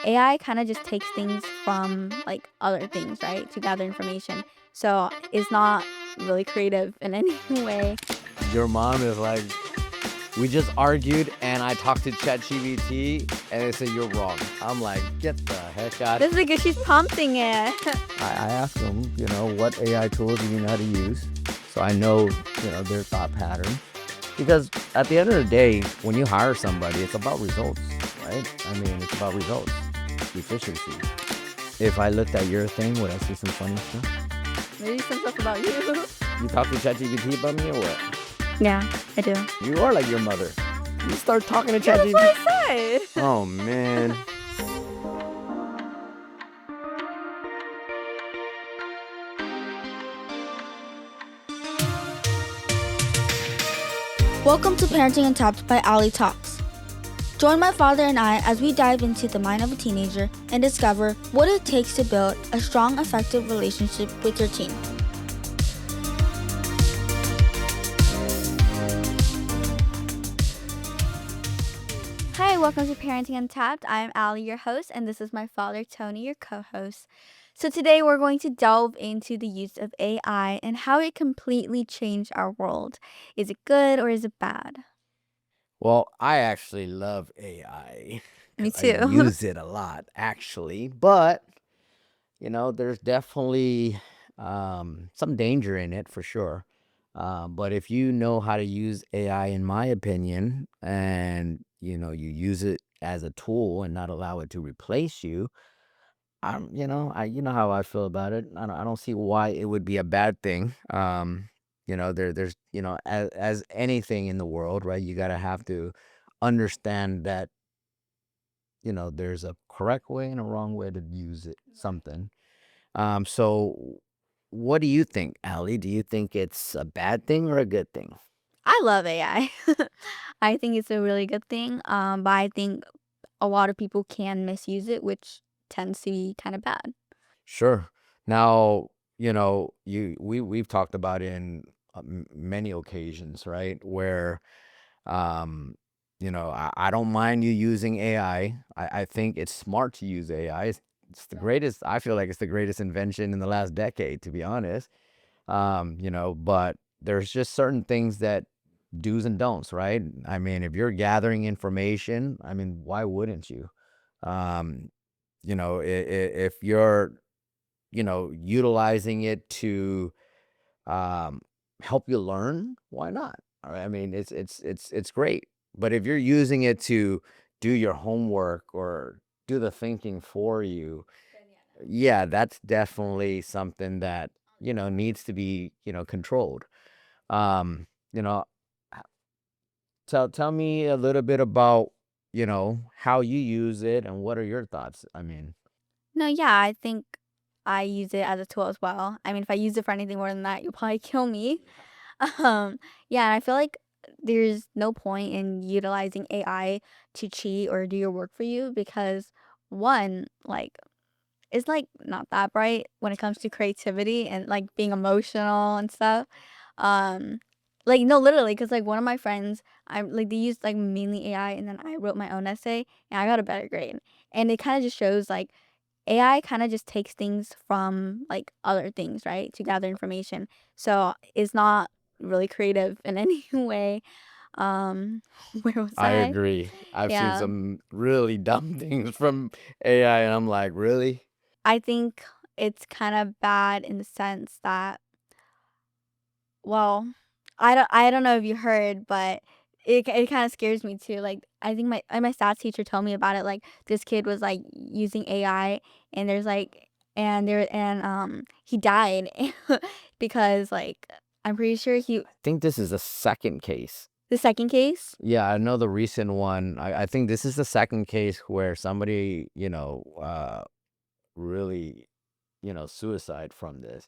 AI kind of just takes things from like other things, right, to gather information. So it's not really creative in any way. Your mom is like, we just argued and I talked to ChatGPT and they said you're wrong. I'm like, get the heck out. This is because she's prompting it. I asked them, what AI tools do you know how to use? So I know, their thought pattern. Because at the end of the day, when you hire somebody, it's about results, right? I mean, it's about results, efficiency. If I looked at your thing, would I see some funny stuff? Maybe some stuff about you. You talk to ChatGPT about me or what? Yeah, I do. You are like your mother. You start talking to Yeah, ChatGPT. that's what I said. Oh, man. Welcome to Parenting Untapped by Ali Talks. Join my father and I as we dive into the mind of a teenager and discover what it takes to build a strong, effective relationship with your teen. Hi, welcome to Parenting Untapped. I'm Ali, your host, and this is my father, Tony, your co-host. So today we're going to delve into the use of AI and how it completely changed our world. Is it good or is it bad? Well, I actually love AI. Me 'Cause I too. use it a lot, actually. But, there's definitely some danger in it for sure. But if you know how to use AI, in my opinion, and, you use it as a tool and not allow it to replace you, you know how I feel about it. I don't see why it would be a bad thing. There's as anything in the world, right? You gotta have to understand that there's a correct way and a wrong way to use it. Something. So what do you think, Allie? Do you think it's a bad thing or a good thing? I love AI. I think it's a really good thing, but I think a lot of people can misuse it, which tends to be kind of bad. Sure. Now, we've talked about in many occasions, right? Where I don't mind you using AI. I think it's smart to use AI. It's the greatest. I feel like it's the greatest invention in the last decade, to be honest. But there's just certain things that do's and don'ts, right? I mean, if you're gathering information, I mean, why wouldn't you? Um, if you're, utilizing it to um, help you learn, why not? All right, I mean, it's great. But if you're using it to do your homework or do the thinking for you, yeah, that's definitely something that needs to be controlled. Um, you know, h- tell me a little bit about how you use it and what are your thoughts? I mean, No, yeah, I think I use it as a tool as well. I mean, if I use it for anything more than that, you'll probably kill me. Um, yeah, and I feel like there's no point in utilizing AI to cheat or do your work for you because one, like, it's like not that bright when it comes to creativity and like being emotional and stuff. Um, like no, literally, because like one of my friends, I like they used like mainly AI, and then I wrote my own essay, and I got a better grade. And it kind of just shows like AI kind of just takes things from like other things, right, to gather information. So it's not really creative in any way. Um, where was I I? agree. I've seen Yeah, some really dumb things from AI, and I'm like, really? I think it's kind of bad in the sense that, well, I don't know if you heard, but it kind of scares me too. Like I think my stats teacher told me about it. Like this kid was like using AI, and there's like and he died because like I'm pretty sure he I think this is the second case. the second case. Yeah, I know the recent one. I think this is the second case where somebody, really, suicide from this,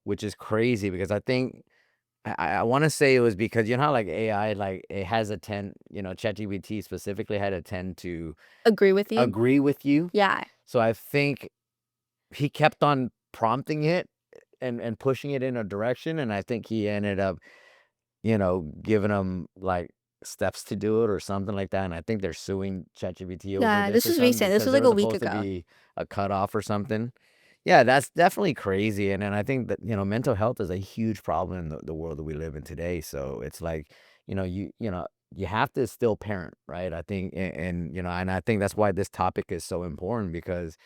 which is crazy because I think I want to say it was because how like AI, like it has a tend, ChatGPT specifically had a tend to Agree with you? agree with you. Yeah. So I think he kept on prompting it and pushing it in a direction, and I think he ended up, giving him like steps to do it or something like that, and I think they're suing ChatGPT over Yeah, this this or was something recent. This because was there like was a week supposed to ago. be a cutoff or something. Yeah, that's definitely crazy, and I think that, mental health is a huge problem in the world that we live in today, so it's like, you have to still parent, right? I think, and I think that's why this topic is so important because,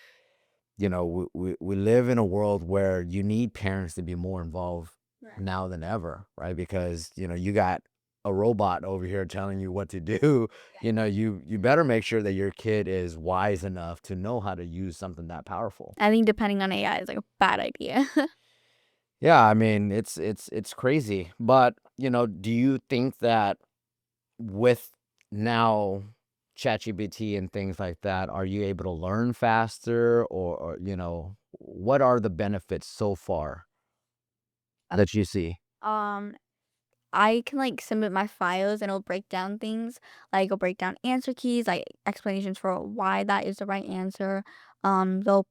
we live in a world where you need parents to be more involved Right. now than ever, right? Because, you got a robot over here telling you what to do. You better make sure that your kid is wise enough to know how to use something that powerful. I think depending on AI is like a bad idea. Yeah, I mean, it's crazy. But, do you think that with now ChatGPT and things like that, are you able to learn faster or what are the benefits so far that you see? Um, I can like submit my files and it'll break down things. Like it'll break down answer keys, like explanations for why that is the right answer. They'll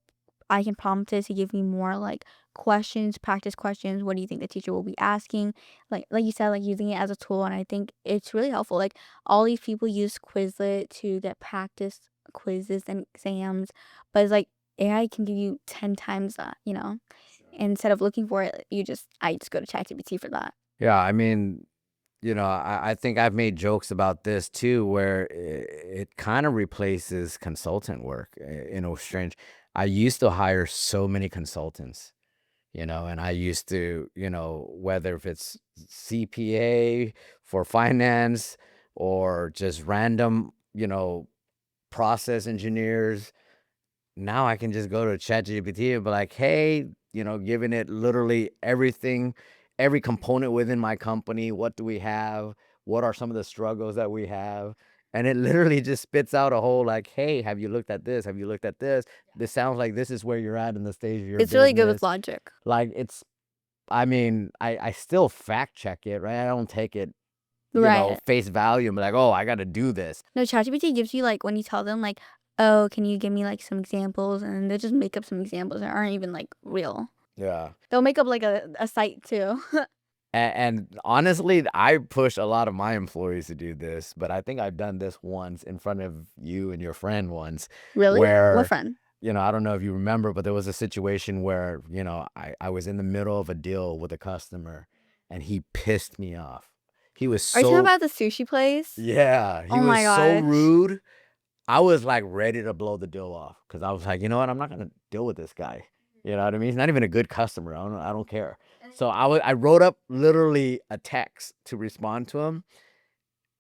I can prompt it to give me more like questions, practice questions. What do you think the teacher will be asking? Like you said, like using it as a tool, and I think it's really helpful. Like all these people use Quizlet to get practice quizzes and exams, but it's like AI can give you 10 times that. Instead of looking for it, I just go to ChatGPT for that. Yeah, I mean, I think I've made jokes about this too, where it kind of replaces consultant work in a strange. I used to hire so many consultants, and I used to, whether if it's CPA for finance or just random, process engineers. Now I can just go to ChatGPT and be like, hey, giving it literally everything, every component within my company. What do we have? What are some of the struggles that we have? And it literally just spits out a whole like, hey, have you looked at this? Have you looked at this? This sounds like this is where you're at in the stage of your It's really good with business. logic. Like I mean, I still fact check it, right? I don't take it, Right. face value and be like, oh, I got to do this. No, ChatGPT gives you like when you tell them like, "Oh, can you give me like some examples?" and they'll just make up some examples that aren't even like real. Yeah. They'll make up like a site too. And honestly, I push a lot of my employees to do this, but I think I've done this once in front of you and your friend once, Really? where, What friend? I don't know if you remember, but there was a situation where, I was in the middle of a deal with a customer and he pissed me off. He was Are you talking so, about the sushi place? yeah, he Oh was my so gosh. rude. I was like ready to blow the deal off because I was like, you know what? I'm not gonna deal with this guy. You know what I mean? He's not even a good customer. I don't care. So I wrote up literally a text to respond to him.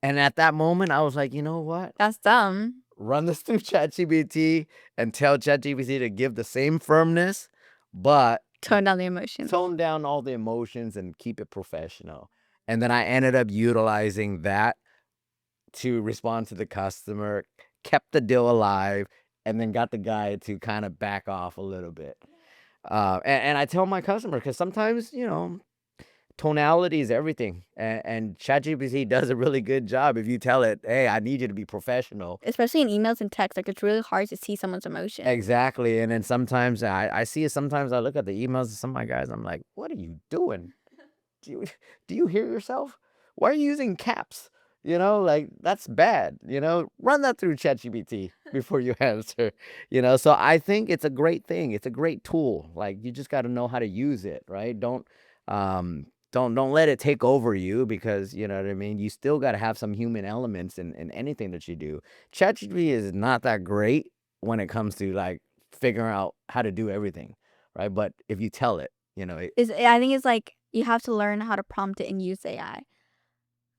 And at that moment, I was like, you know what? That's dumb. Run this through ChatGPT and tell ChatGPT to give the same firmness, but Tone down the emotions. tone down all the emotions and keep it professional. And then I ended up utilizing that to respond to the customer, kept the deal alive, and then got the guy to kind of back off a little bit. And I tell my customer because sometimes, tonality is everything. And ChatGPT does a really good job if you tell it, hey, I need you to be professional. Especially in emails and text, like it's really hard to see someone's emotion. Exactly. And then sometimes I see it. Sometimes I look at the emails of some of my guys. I'm like, what are you doing? Do you hear yourself? Why are you using caps? Like that's bad. Run that through ChatGPT before you answer. So I think it's a great thing. It's a great tool. Like you just got to know how to use it, right? Don't let it take over you because you know what I mean. You still got to have some human elements in anything that you do. ChatGPT is not that great when it comes to like figuring out how to do everything, right? But if you tell it, I think it's like you have to learn how to prompt it and use AI,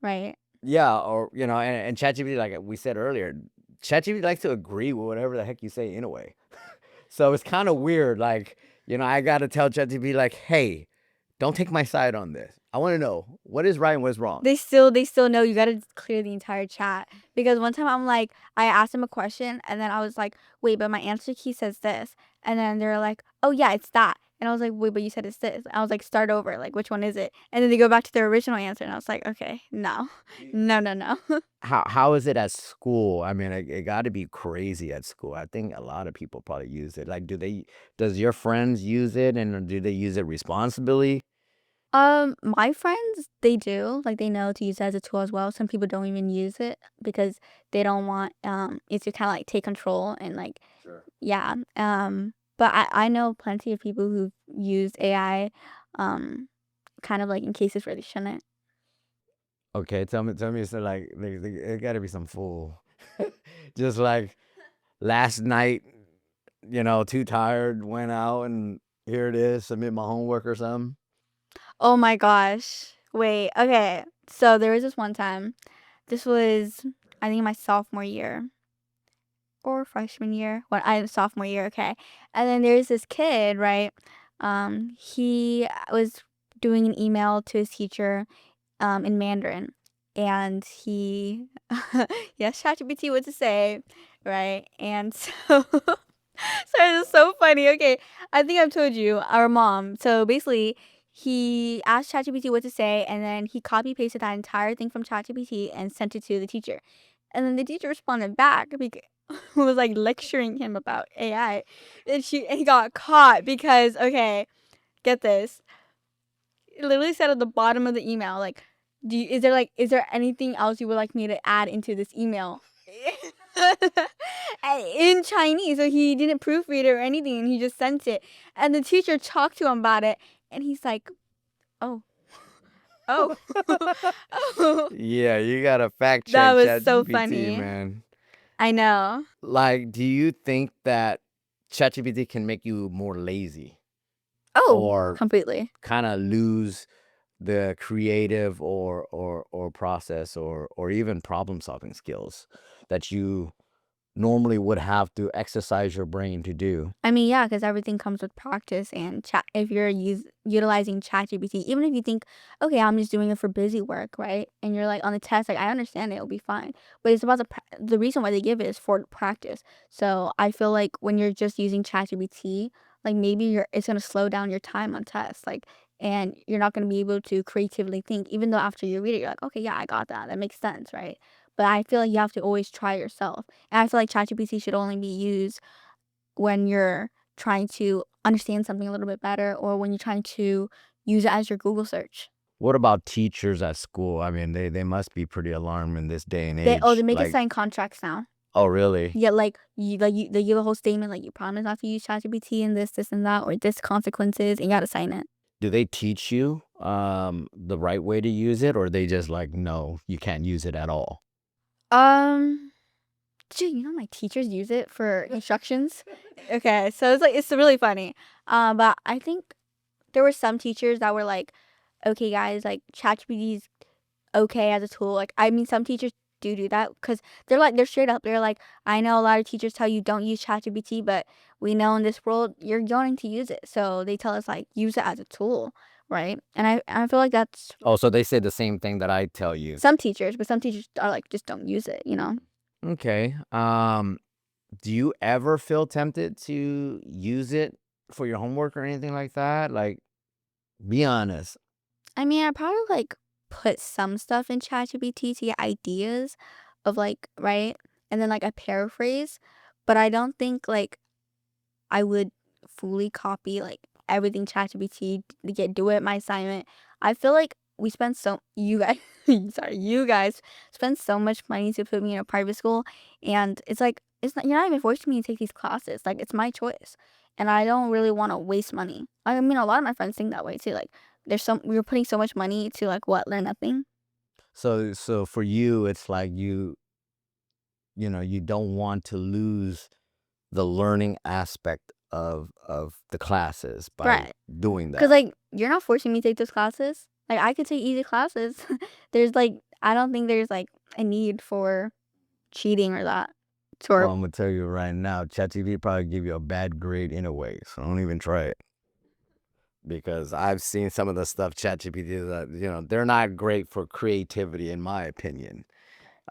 right? yeah, or and ChatGPT, like we said earlier, ChatGPT likes to agree with whatever the heck you say anyway. So it's kind of weird. Like, I gotta tell ChatGPT, like, hey, don't take my side on this. I want to know what is right and what's wrong. They still know you gotta clear the entire chat. Because one time I asked him a question and then I was like, wait, but my answer key says this. And then they're like, oh yeah, it's that. And I was like, wait, but you said it's this. I was like, start over. Like, which one is it? And then they go back to their original answer. And I was like, okay, no. No. How is it at school? I mean, it got to be crazy at school. I think a lot of people probably use it. Like, does your friends use it and do they use it responsibly? My friends, they do. Like, they know to use it as a tool as well. Some people don't even use it because they don't want it to kind of like take control and like Sure. yeah. But I know plenty of people who've used AI kind of like in cases where they shouldn't. Okay, tell me, so like, it got to be some fool, just like last night, too tired, went out, and here it is, submit my homework or something. Oh my gosh. Wait, okay. So there was this one time. This was I think my sophomore year or freshman year. When I sophomore year, okay. And then there's this kid, right? He was doing an email to his teacher in Mandarin. And he yes, ChatGPT what to say, right? And so sorry, this is so funny. Okay, I think I've told you our mom. So basically, he asked ChatGPT what to say, and then he copy pasted that entire thing from ChatGPT and sent it to the teacher. And then the teacher responded back because was like lecturing him about AI, and he got caught because okay, get this. It literally said at the bottom of the email like, is there anything else you would like me to add into this email? In Chinese, so he didn't proofread it or anything, and he just sent it. And the teacher talked to him about it, and he's like, "Oh, oh, oh." Yeah, you gotta fact That check was so ChatGPT, funny. man. I know. Like, do you think that ChatGPT can make you more lazy Oh, or completely. kind of lose the creative or process or even problem solving skills that you normally would have to exercise your brain to do? I mean, yeah, because everything comes with practice and chat. If you're utilizing ChatGPT, even if you think, okay, I'm just doing it for busy work, right? And you're like on the test, like I understand it, it'll be fine. But it's about the reason why they give it is for practice. So I feel like when you're just using ChatGPT, like maybe it's gonna slow down your time on tests, like, and you're not gonna be able to creatively think. Even though after you read it, you're like, okay, yeah, I got that. That makes sense, right? But I feel like you have to always try yourself. And I feel like ChatGPT should only be used when you're trying to understand something a little bit better or when you're trying to use it as your Google search. What about teachers at school? I mean, they must be pretty alarmed in this day and They age. make it Like, sign contracts now. oh, really? Yeah, like they give a whole statement like you promise not to use ChatGPT and this and that or this consequences and you gotta sign it. Do they teach you the right way to use it, or they just like, no, you can't use it at all? Um Dude, you know my teachers use it for instructions. Okay, so it's really funny. But I think there were some teachers that were like, okay guys, like ChatGPT's okay as a tool. Like, I mean, some teachers do that because they're straight up. They're like, I know a lot of teachers tell you don't use ChatGPT, but we know in this world you're going to use it. So they tell us like use it as a tool, right? And I feel like that's Oh, so they say the same thing that I tell you. some teachers, but some teachers are like just don't use it, you know? Okay. Do you ever feel tempted to use it for your homework or anything like that? Like, be honest. I mean, I probably like put some stuff in ChatGPT to get ideas of like right, and then like I paraphrase, but I don't think like I would fully copy like everything ChatGPT to do it my assignment. I feel like we spend so you guys sorry, you guys spend so much money to put me in a private school and it's like it's not you're not even forcing me to take these classes. Like it's my choice. And I don't really want to waste money. I mean a lot of my friends think that way too. Like we're putting so much money to like what, learn nothing. So for you, it's like you don't want to lose the learning aspect of the classes by Right. doing Cause that. like you're not forcing me to take those classes. Like I could take easy classes. There's like I don't think there's like a need for cheating or that. Well, Or I'm gonna tell you right now, ChatGPT probably give you a bad grade anyway, so don't even try it. Because I've seen some of the stuff ChatGPT that they're not great for creativity, in my opinion.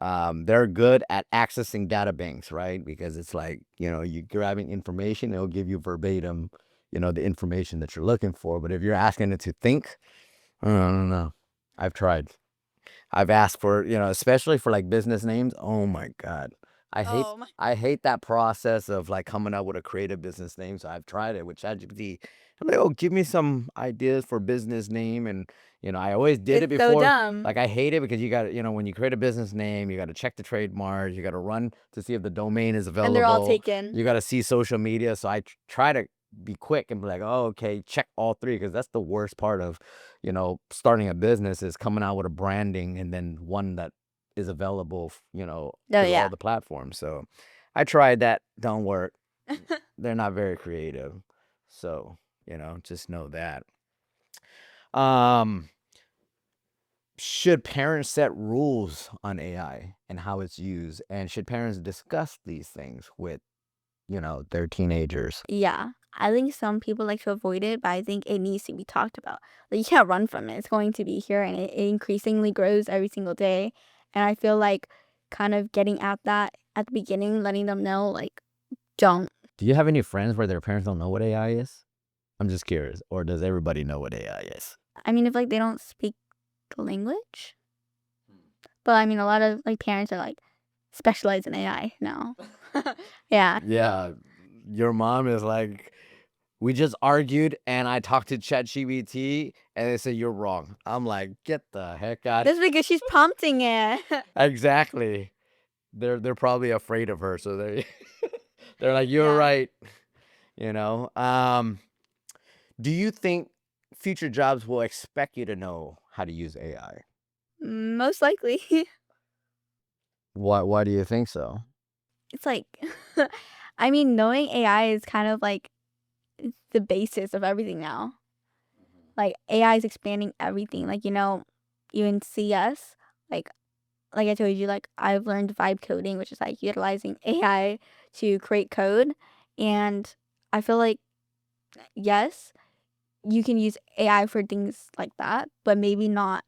They're good at accessing data banks, right? Because it's like you grabbing information, it'll give you verbatim, the information that you're looking for. But if you're asking it to think, I don't know. I've tried. I've asked for, especially for like business names. Oh my God. Oh my. I hate that process of like coming up with a creative business name. So I've tried it with ChatGPT. I'm like, oh, give me some ideas for business name, and I always did it It's so before. dumb. Like I hate it because you got when you create a business name, you got to check the trademarks, you got to run to see if the domain is available. And they're all taken. You got to see social media. So I try to be quick and be like, oh, okay, check all three, because that's the worst part of starting a business, is coming out with a branding and then one that is available, through yeah. all the platforms. So I tried that, don't work. They're not very creative. So, just know that. Should parents set rules on AI and how it's used? And should parents discuss these things with, their teenagers? Yeah. I think some people like to avoid it, but I think it needs to be talked about. Like, you can't run from it. It's going to be here, and it increasingly grows every single day. And I feel like kind of getting at that at the beginning, letting them know, like, don't. Do you have any friends where their parents don't know what AI is? I'm just curious. Or does everybody know what AI is? I mean, if like they don't speak the language. But I mean, a lot of like parents are like specialized in AI now. Yeah. Yeah. Your mom is like, we just argued and I talked to ChatGPT and they say you're wrong. I'm like, get the heck out. That's because she's prompting it. Exactly. They're probably afraid of her, so they're like, you're Yeah. right. Do you think future jobs will expect you to know how to use AI? Most likely. Why do you think so? It's like, I mean, knowing AI is kind of like the basis of everything now. Like, AI is expanding everything. Like, even CS, like I told you, like I've learned vibe coding, which is like utilizing AI to create code. And I feel like, yes, you can use AI for things like that, but maybe not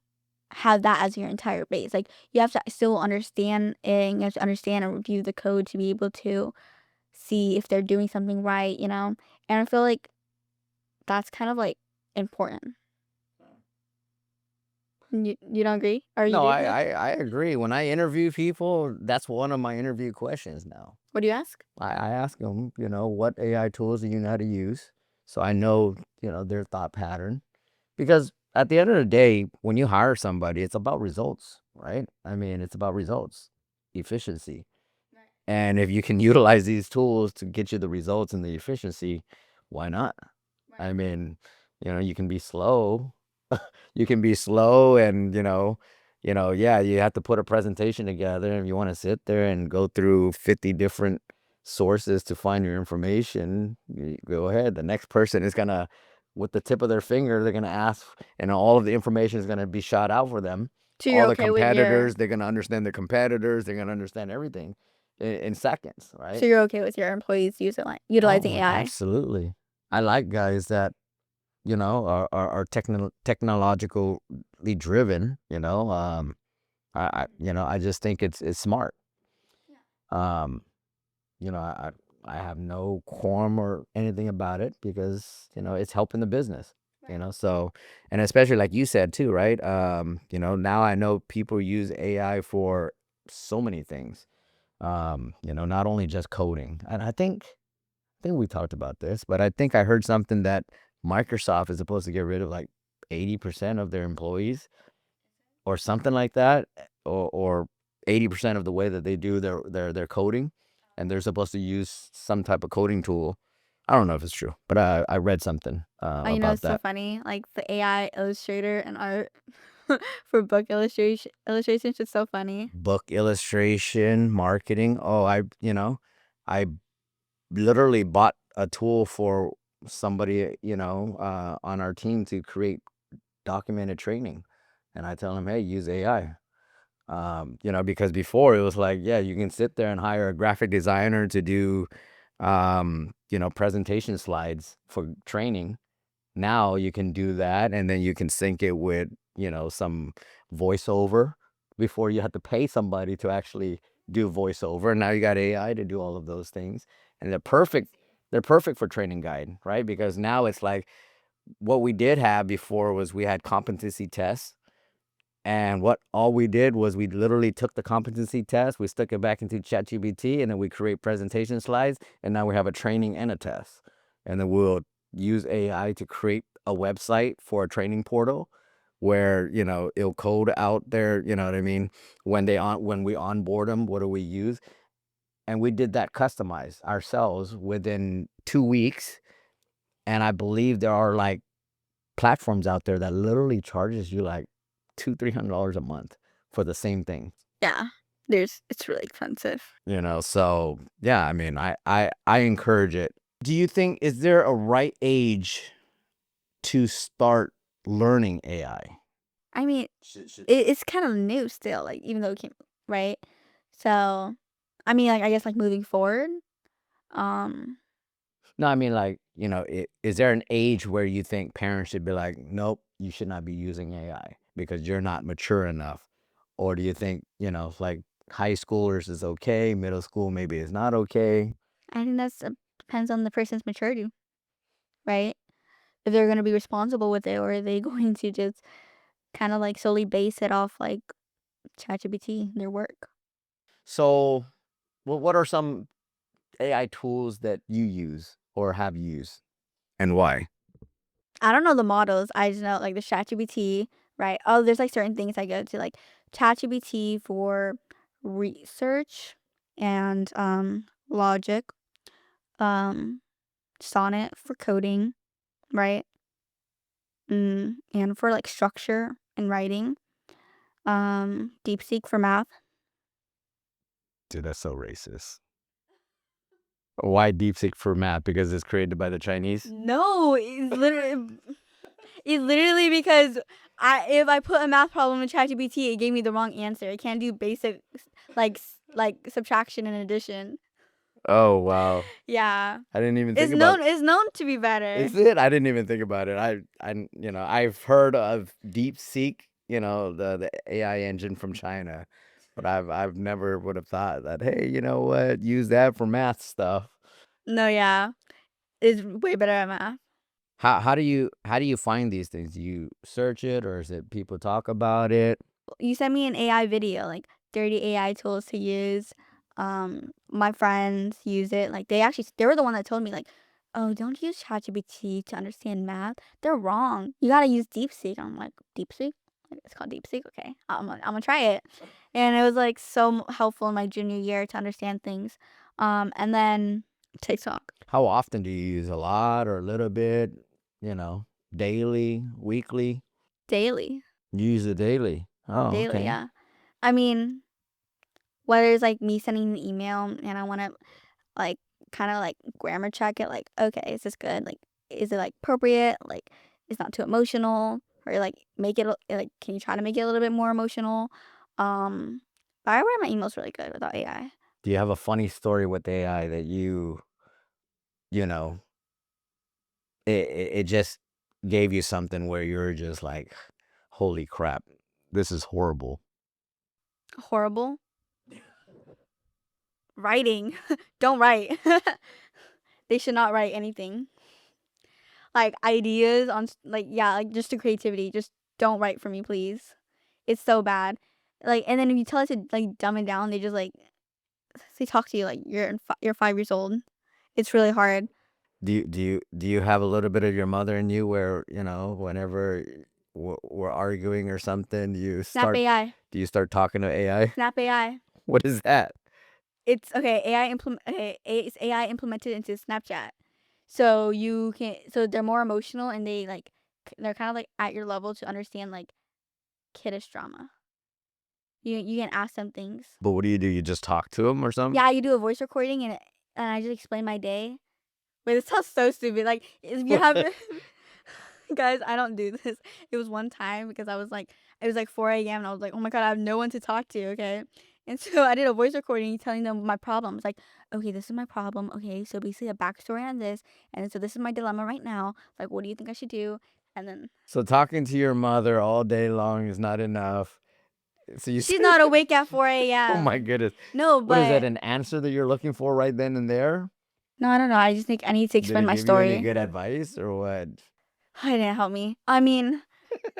have that as your entire base. Like, you have to still understand it, and you have to understand and review the code to be able to see if they're doing something right, And I feel like that's kind of like important. You don't agree? Or you No, do? I agree. When I interview people, that's one of my interview questions now. What do you ask? I ask them, what AI tools do you know how to use? So I know, their thought pattern. Because at the end of the day, when you hire somebody, it's about results, right? I mean, it's about results, efficiency. Right. And if you can utilize these tools to get you the results and the efficiency, why not? Right. I mean, you can be slow. You can be slow and, yeah, you have to put a presentation together, and you want to sit there and go through 50 different sources to find your information. You go ahead. The next person is going to, with the tip of their finger, they're going to ask, and all of the information is going to be shot out for them. So you're All the okay with your competitors, they're going to understand their competitors. They're going to understand everything in seconds, right? so you're okay with your employees utilizing Oh, AI? absolutely. I like guys that, are technologically driven, I just think it's smart. Um, I have no qualm or anything about it, because, it's helping the business, so, and especially like you said too, right? Now I know people use AI for so many things, not only just coding. And I think we talked about this, but I think I heard something that Microsoft is supposed to get rid of like 80% of their employees or something like that, or 80% of the way that they do their coding, and they're supposed to use some type of coding tool. I don't know if it's true, but I read something about It's so that. funny. Like the AI illustrator and art for book illustrations is so funny. Book illustration, marketing. Oh, I literally bought a tool for somebody, on our team to create documented training. And I tell them, hey, use AI. Because before it was like, yeah, you can sit there and hire a graphic designer to do, presentation slides for training. Now you can do that, and then you can sync it with, some voiceover. Before, you had to pay somebody to actually do voiceover. Now you got AI to do all of those things, and they're perfect. They're perfect for training guide, right? Because now it's like, what we did have before was we had competency tests, And all we did was we literally took the competency test, we stuck it back into ChatGPT, and then we create presentation slides, and now we have a training and a test. And then we'll use AI to create a website for a training portal where, it'll code out there, you know what I mean? When we onboard them, what do we use? And we did that customized ourselves within 2 weeks. And I believe there are like platforms out there that literally charges you like $200-$300 a month for the same thing. Yeah. It's really expensive. So yeah, I mean, I encourage it. Do you think, is there a right age to start learning AI? I mean, it's kind of new still, like, even though it came, right? So, I mean, like, I guess, like, moving forward, um, No, I mean, like, is there an age where you think parents should be like, nope, you should not be using AI because you're not mature enough? Or do you think, like high schoolers is okay, middle school maybe is not okay? I think depends on the person's maturity, right? If they're gonna be responsible with it, or are they going to just kind of like solely base it off like ChatGPT, their work. So, what are some AI tools that you use or have used, and why? I don't know the models. I just know like the ChatGPT, right? Oh, there's like certain things I go to, like ChatGPT for research and logic, um Sonnet for coding, right? And for like structure and writing. DeepSeek for math. Dude, that's so racist. Why DeepSeek for math? Because it's created by the Chinese? No, it's literally because if I put a math problem in ChatGPT, it gave me the wrong answer. It can't do basic like subtraction and addition. Oh, wow. Yeah. I didn't even think about it. It's known to be better. Is it? I didn't even think about it. I've heard of DeepSeek, the AI engine from China, but I've never would have thought that, hey, you know what? Use that for math stuff. No, yeah. It's way better at math. How do you find these things? Do you search it, or is it people talk about it? You sent me an AI video, like 30 AI tools to use. My friends use it. Like they were the one that told me like, oh, don't use ChatGPT to understand math. They're wrong. You gotta use DeepSeek. I'm like, DeepSeek? Like, it's called DeepSeek. Okay, I'm gonna try it. And it was like so helpful in my junior year to understand things. And then TikTok How often do you use? A lot or a little bit? Daily, weekly? daily, You use it daily. Oh, daily. okay. Yeah. I mean, whether it's like me sending an email and I want to like kind of like grammar check it, like, okay, is this good? Like, is it like appropriate? Like, it's not too emotional, or like make it like, can you try to make it a little bit more emotional? But I write my emails really good without AI. Do you have a funny story with AI that you know, it just gave you something where you're just like, holy crap, this is horrible? Horrible writing. Don't write. They should not write anything. Like ideas on like, yeah, like just the creativity. Just don't write for me, please. It's so bad. Like, and then if you tell it to like dumb it down, they talk to you like you're 5 years old. It's really hard. Do you have a little bit of your mother in you where, whenever we're arguing or something, Snap AI. do you start talking to AI? Snap AI. What is that? It's okay. It's AI implemented into Snapchat, so they're more emotional, and they're kind of like at your level to understand like kiddish drama. You can ask them things. But what do? You just talk to them or something? Yeah, you do a voice recording, and I just explain my day. Wait, this sounds so stupid. Like, if you have guys, I don't do this. It was one time because it was like 4 a.m. and I was like, oh my God, I have no one to talk to, okay? And so I did a voice recording telling them my problems. Like, okay, this is my problem. Okay, so basically a backstory on this. And so this is my dilemma right now. Like, what do you think I should do? And then So talking to your mother all day long is not enough. So she's not awake at 4 Oh my a.m. goodness. No, What is that, but an answer that you're looking for right then and there? no, I don't know. I just think I need to Did explain it my give you any story. good advice or what? It didn't help me. I mean,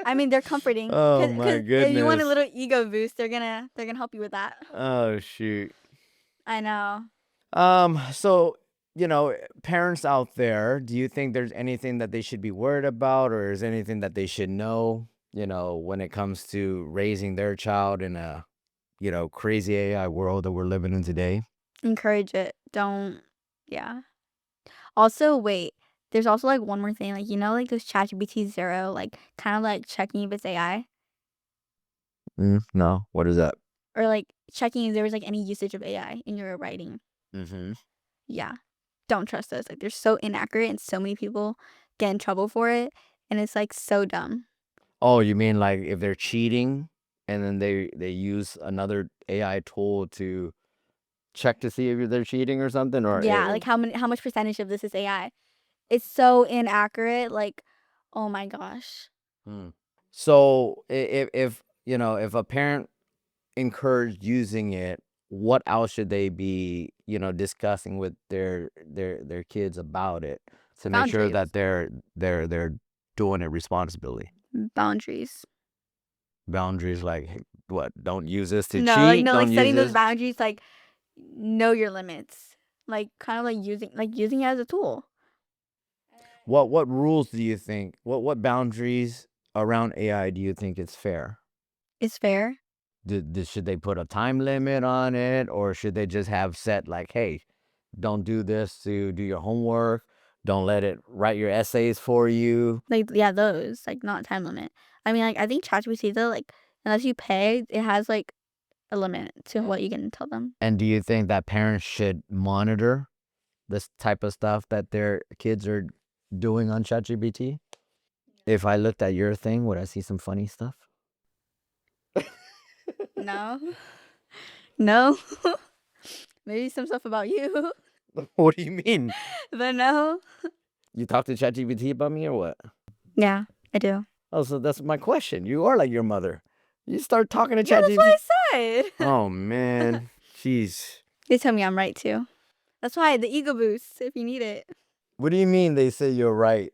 I mean, they're comforting. Oh my If you want a goodness. little ego boost, they're gonna help you with that. Oh shoot. I know. So, parents out there, do you think there's anything that they should be worried about, or is anything that they should know, when it comes to raising their child in a, crazy AI world that we're living in today? Encourage it. Don't. Yeah. Also, wait. There's also like one more thing, like like those ChatGPT 0, like kind of like checking if it's AI, No, what is that? or like checking if there was like any usage of AI in your writing. Mm-hmm. Yeah. Don't trust those. Like they're so inaccurate and so many people get in trouble for it, and it's like so dumb. Oh, you mean like if they're cheating and then they use another AI tool to check to see if they're cheating or something, or Yeah, like how much percentage of this is AI? It's so inaccurate. Like, oh my gosh. Hmm. So if a parent encouraged using it, what else should they be, discussing with their kids about it to make sure Boundaries. that they're doing it responsibly? Boundaries. Boundaries like what? Don't use this to No, cheat. like Don't use setting those this. boundaries, like know your limits. Like kind of like using it as a tool. What rules do you think? What boundaries around AI do you think is fair? It's fair. Should they put a time limit on it, or should they just have set like, hey, don't do this to do your homework, don't let it write your essays for you? Like yeah, those like not time limit. I mean, like I think ChatGPT though, like unless you pay, it has like a limit to what you can tell them. And do you think that parents should monitor this type of stuff that their kids are doing on ChatGPT? If I looked at your thing, would I see some funny stuff? No. No. Maybe some stuff about you. What do you mean? But no. You talk to ChatGPT about me or what? Yeah, I do. Oh, so that's my question. You are like your mother. You start talking to Yeah, that's ChatGPT. what I said. Oh man, jeez. They tell me I'm right too. That's why the ego boost if you need it. What do you mean they say you're right?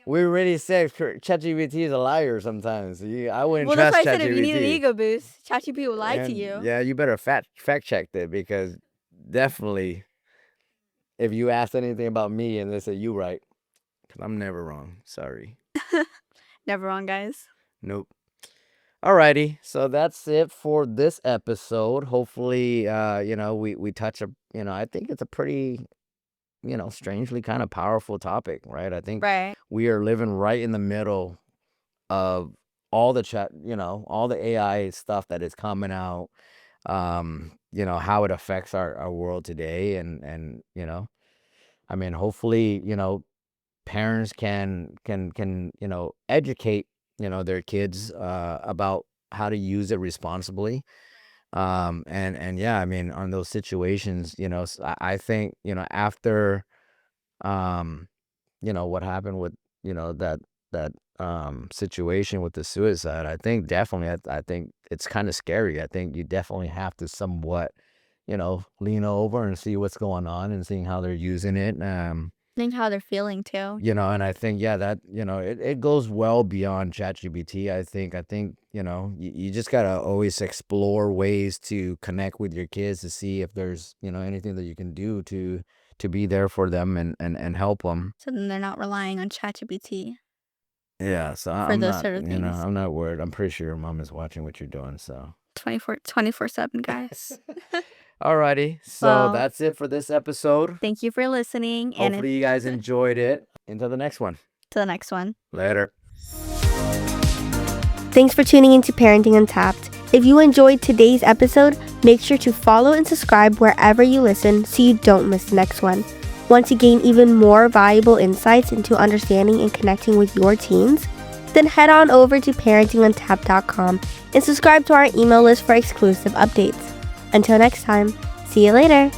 We already said ChatGPT is a liar sometimes. I wouldn't Well, that's trust why I said if you need an ChatGPT. ego boost, ChatGPT will lie to And, you. yeah, you better fact check that, because definitely if you ask anything about me and they say you right, because I'm never wrong. Sorry. Never wrong, guys. Nope. Alrighty, so that's it for this episode. Hopefully, we touch I think it's a pretty, strangely kind of powerful topic, right? I think Right. we are living right in the middle of all the all the AI stuff that is coming out, how it affects our world today. And, I mean, hopefully, parents can educate, their kids, about how to use it responsibly. And yeah, I mean, on those situations, I think, after, what happened with, that situation with the suicide, I think definitely, I think it's kind of scary. I think you definitely have to somewhat, lean over and see what's going on and seeing how they're using it. Think how they're feeling too. And I think, yeah, that, it goes well beyond ChatGPT. I think, you just gotta always explore ways to connect with your kids to see if there's, anything that you can do to be there for them and help them. So then they're not relying on ChatGPT Yeah, so for I'm those not, sort of things. I'm not worried. I'm pretty sure your mom is watching what you're doing, so. 24/7, guys. Alrighty, so Well, that's it for this episode. Thank you for listening, and Hopefully you guys enjoyed it. Until the next one. to the next one. Later. Thanks for tuning into Parenting Untapped. If you enjoyed today's episode, make sure to follow and subscribe wherever you listen so you don't miss the next one. Want to gain even more valuable insights into understanding and connecting with your teens? Then head on over to parentinguntapped.com and subscribe to our email list for exclusive updates. Until next time, see you later.